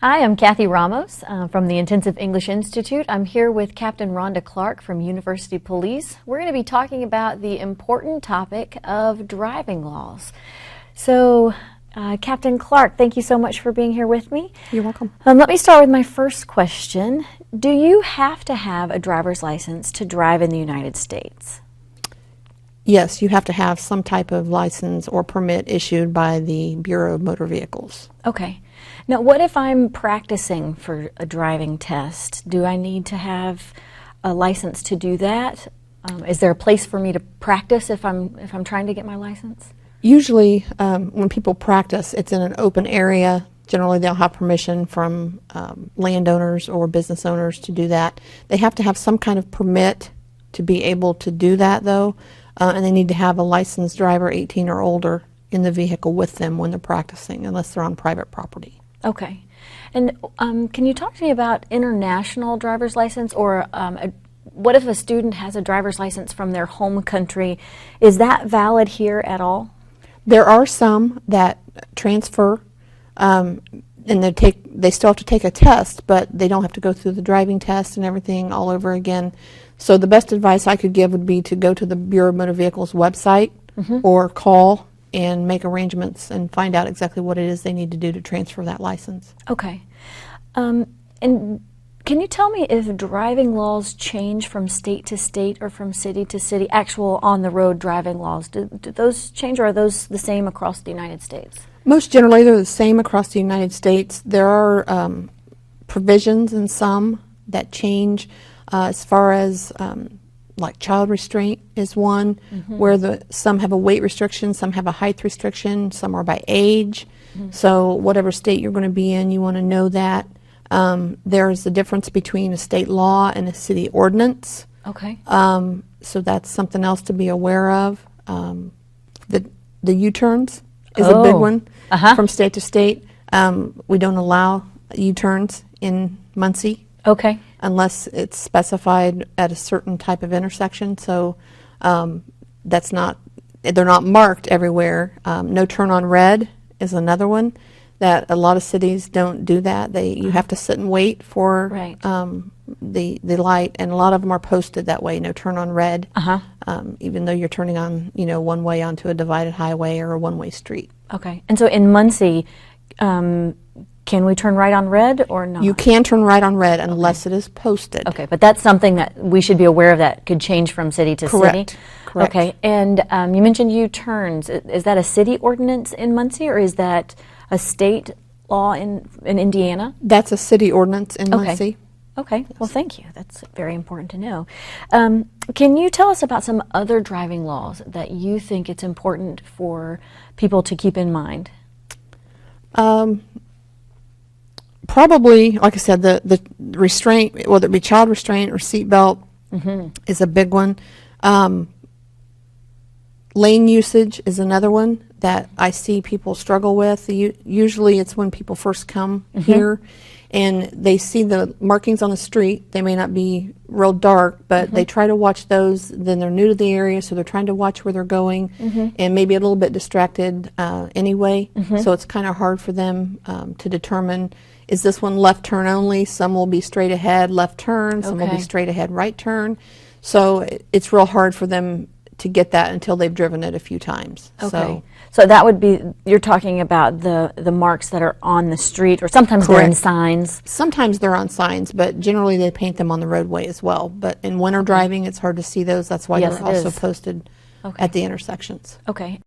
Hi, I'm Kathy Ramos from the Intensive English Institute. I'm here with Captain Rhoda Clark from University Police. We're going to be talking about the important topic of driving laws. So, Captain Clark, thank you so much for being here with me. You're welcome. Let me start with my first question. Do you have to have a driver's license to drive in the United States? Yes, you have to have some type of license or permit issued by the Bureau of Motor Vehicles. Okay. Now, what if I'm practicing for a driving test? Do I need to have a license to do that? Is there a place for me to practice if I'm trying to get my license? Usually, when people practice, it's in an open area. Generally, they'll have permission from landowners or business owners to do that. They have to have some kind of permit to be able to do that, though, and they need to have a licensed driver, 18 or older, in the vehicle with them when they're practicing, unless they're on private property. Okay. And can you talk to me about international driver's license, or what if a student has a driver's license from their home country? Is that valid here at all? There are some that transfer, and they still have to take a test, but they don't have to go through the driving test and everything all over again. So the best advice I could give would be to go to the Bureau of Motor Vehicles website or call and make arrangements and find out exactly what it is they need to do to transfer that license. Okay. And can you tell me if driving laws change from state to state or from city to city, actual on-the-road driving laws? Do those change, or are those the same across the United States? Most generally, they're the same across the United States. There are provisions in some that change as far as like child restraint is one, where some have a weight restriction, some have a height restriction, some are by age. So whatever state you're going to be in, you want to know that. There's a difference between a state law and a city ordinance. Okay. So that's something else to be aware of. The U-turns is a big one from state to state. We don't allow U-turns in Muncie. Okay. Unless it's specified at a certain type of intersection. So they're not marked everywhere. No turn on red is another one that a lot of cities don't do that. You have to sit and wait for the light, and a lot of them are posted that way, no turn on red, even though you're turning on, one way onto a divided highway or a one-way street. Okay. And so in Muncie, can we turn right on red or not? You can turn right on red unless it is posted. Okay, but that's something that we should be aware of, that could change from city to city? Correct. Okay, and you mentioned U-turns. Is that a city ordinance in Muncie, or is that a state law in Indiana? That's a city ordinance in Muncie. Okay, yes. Well, thank you. That's very important to know. Can you tell us about some other driving laws that you think it's important for people to keep in mind? Probably, like I said, the restraint, whether it be child restraint or seatbelt, is a big one. Lane usage is another one that I see people struggle with. Usually it's when people first come here and they see the markings on the street. They may not be real dark, but they try to watch those. Then they're new to the area, so they're trying to watch where they're going and maybe a little bit distracted anyway. So it's kind of hard for them to determine, is this one left turn only? Some will be straight ahead left turn, some will be straight ahead right turn. So it's real hard for them to get that until they've driven it a few times. Okay. So that would be, you're talking about the marks that are on the street, or sometimes they're in signs? Sometimes they're on signs, but generally they paint them on the roadway as well. But in winter driving, it's hard to see those. That's why they're also posted at the intersections. Okay.